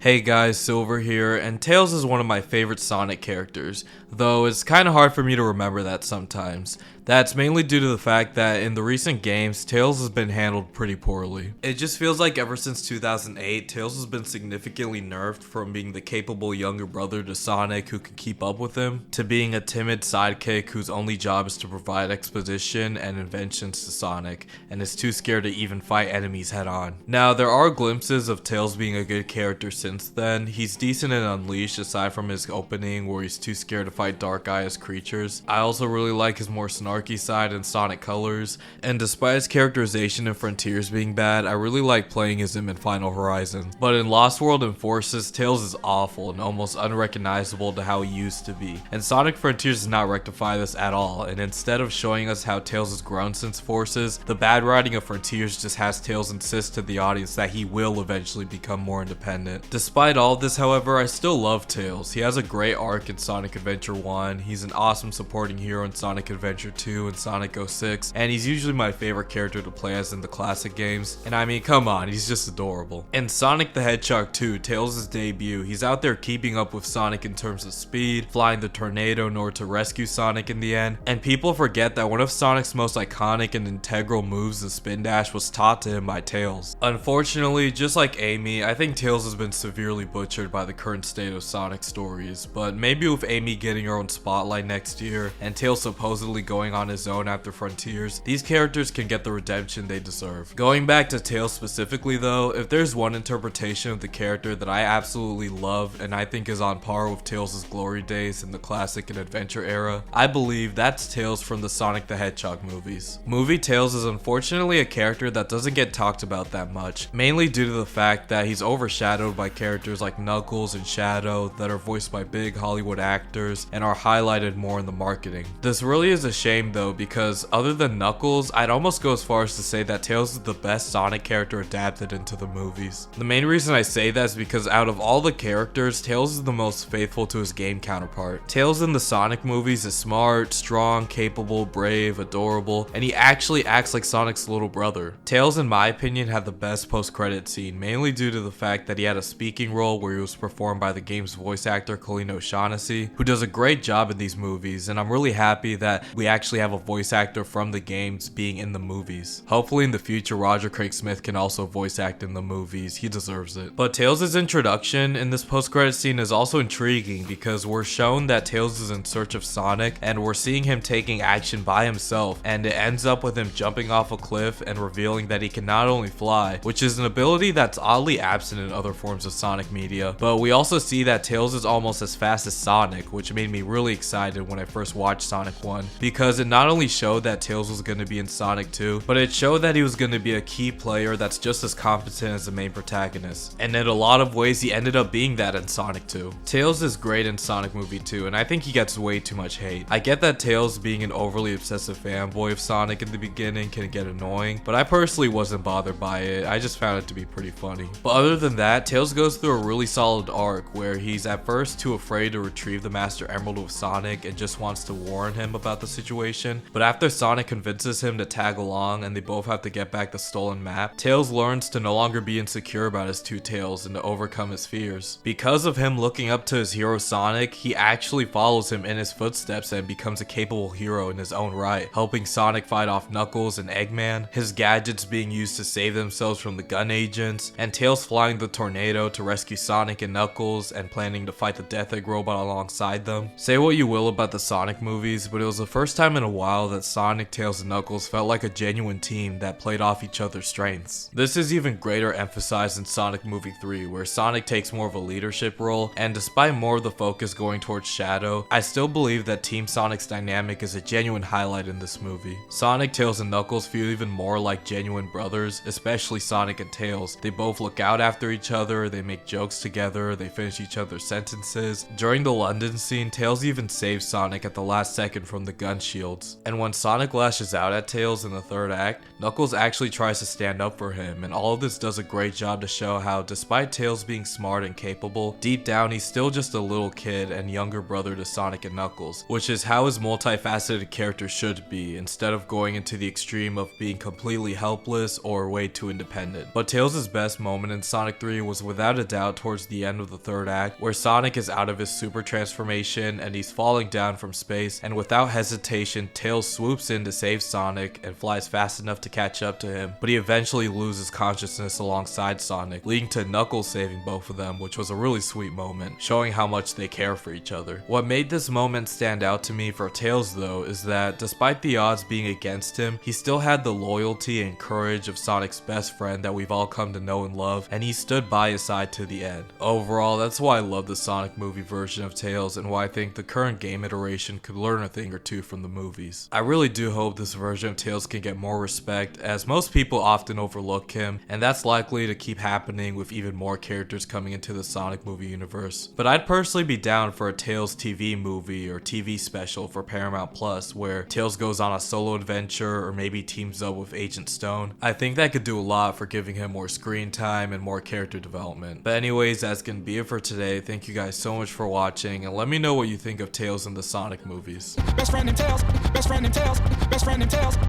Hey guys, Silver here, and Tails is one of my favorite Sonic characters, though it's kinda hard for me to remember that sometimes. That's mainly due to the fact that in the recent games, Tails has been handled pretty poorly. It just feels like ever since 2008, Tails has been significantly nerfed from being the capable younger brother to Sonic who can keep up with him, to being a timid sidekick whose only job is to provide exposition and inventions to Sonic, and is too scared to even fight enemies head on. Now, there are glimpses of Tails being a good character since then. He's decent in Unleashed aside from his opening where he's too scared to fight Dark Eye as creatures. I also really like his more snarky side in Sonic Colors, and despite his characterization in Frontiers being bad, I really like playing as him in Final Horizon. But in Lost World and Forces, Tails is awful and almost unrecognizable to how he used to be. And Sonic Frontiers does not rectify this at all, and instead of showing us how Tails has grown since Forces, the bad writing of Frontiers just has Tails insist to the audience that he will eventually become more independent. Despite all this, however, I still love Tails. He has a great arc in Sonic Adventure 1, he's an awesome supporting hero in Sonic Adventure 2 and Sonic 06, and he's usually my favorite character to play as in the classic games, and I mean, come on, he's just adorable. In Sonic the Hedgehog 2, Tails' debut, he's out there keeping up with Sonic in terms of speed, flying the tornado in order to rescue Sonic in the end, and people forget that one of Sonic's most iconic and integral moves, the spin dash, was taught to him by Tails. Unfortunately, just like Amy, I think Tails has been severely butchered by the current state of Sonic stories, but maybe with Amy getting her own spotlight next year, and Tails supposedly going on his own after Frontiers, these characters can get the redemption they deserve. Going back to Tails specifically though, if there's one interpretation of the character that I absolutely love and I think is on par with Tails' glory days in the classic and adventure era, I believe that's Tails from the Sonic the Hedgehog movies. Movie Tails is unfortunately a character that doesn't get talked about that much, mainly due to the fact that he's overshadowed by characters like Knuckles and Shadow that are voiced by big Hollywood actors and are highlighted more in the marketing. This really is a shame though, because other than Knuckles, I'd almost go as far as to say that Tails is the best Sonic character adapted into the movies. The main reason I say that is because out of all the characters, Tails is the most faithful to his game counterpart. Tails in the Sonic movies is smart, strong, capable, brave, adorable, and he actually acts like Sonic's little brother. Tails, in my opinion, had the best post-credit scene, mainly due to the fact that he had a speaking role where he was performed by the game's voice actor Colleen O'Shaughnessy, who does a great job in these movies, and I'm really happy that we actually have a voice actor from the games being in the movies. Hopefully in the future Roger Craig Smith can also voice act in the movies, he deserves it. But Tails' introduction in this post-credit scene is also intriguing because we're shown that Tails is in search of Sonic and we're seeing him taking action by himself, and it ends up with him jumping off a cliff and revealing that he can not only fly, which is an ability that's oddly absent in other forms of Sonic media, but we also see that Tails is almost as fast as Sonic, which made me really excited when I first watched Sonic 1, because it not only showed that Tails was going to be in Sonic 2, but it showed that he was going to be a key player that's just as competent as the main protagonist, and in a lot of ways he ended up being that in Sonic 2. Tails is great in Sonic Movie 2, and I think he gets way too much hate. I get that Tails being an overly obsessive fanboy of Sonic in the beginning can get annoying, but I personally wasn't bothered by it, I just found it to be pretty funny. But other than that, Tails goes through a really solid arc where he's at first too afraid to retrieve the Master Emerald with Sonic and just wants to warn him about the situation, but after Sonic convinces him to tag along and they both have to get back the stolen map, Tails learns to no longer be insecure about his two tails and to overcome his fears. Because of him looking up to his hero Sonic, he actually follows him in his footsteps and becomes a capable hero in his own right, helping Sonic fight off Knuckles and Eggman, his gadgets being used to save themselves from the gun agents, and Tails flying the tornado to rescue Sonic and Knuckles and planning to fight the Death Egg robot alongside them. Say what you will about the Sonic movies, but it was the first time in a while that Sonic, Tails, and Knuckles felt like a genuine team that played off each other's strengths. This is even greater emphasized in Sonic Movie 3, where Sonic takes more of a leadership role, and despite more of the focus going towards Shadow, I still believe that Team Sonic's dynamic is a genuine highlight in this movie. Sonic, Tails, and Knuckles feel even more like genuine brothers, especially Sonic and Tails. They both look out after each other, they make jokes together, they finish each other's sentences. During the London scene, Tails even saves Sonic at the last second from the gun shield, shields. And when Sonic lashes out at Tails in the third act, Knuckles actually tries to stand up for him, and all of this does a great job to show how, despite Tails being smart and capable, deep down he's still just a little kid and younger brother to Sonic and Knuckles, which is how his multifaceted character should be, instead of going into the extreme of being completely helpless or way too independent. But Tails' best moment in Sonic 3 was without a doubt towards the end of the third act, where Sonic is out of his super transformation and he's falling down from space, and without hesitation, Tails swoops in to save Sonic and flies fast enough to catch up to him, but he eventually loses consciousness alongside Sonic, leading to Knuckles saving both of them, which was a really sweet moment, showing how much they care for each other. What made this moment stand out to me for Tails though is that despite the odds being against him, he still had the loyalty and courage of Sonic's best friend that we've all come to know and love, and he stood by his side to the end. Overall, that's why I love the Sonic movie version of Tails and why I think the current game iteration could learn a thing or two from the movies. I really do hope this version of Tails can get more respect, as most people often overlook him, and that's likely to keep happening with even more characters coming into the Sonic movie universe. But I'd personally be down for a Tails TV movie or TV special for Paramount Plus, where Tails goes on a solo adventure or maybe teams up with Agent Stone. I think that could do a lot for giving him more screen time and more character development. But anyways, that's gonna be it for today. Thank you guys so much for watching, and let me know what you think of Tails in the Sonic movies. Best friend in Tails, best friend in Tails, best friend in Tails.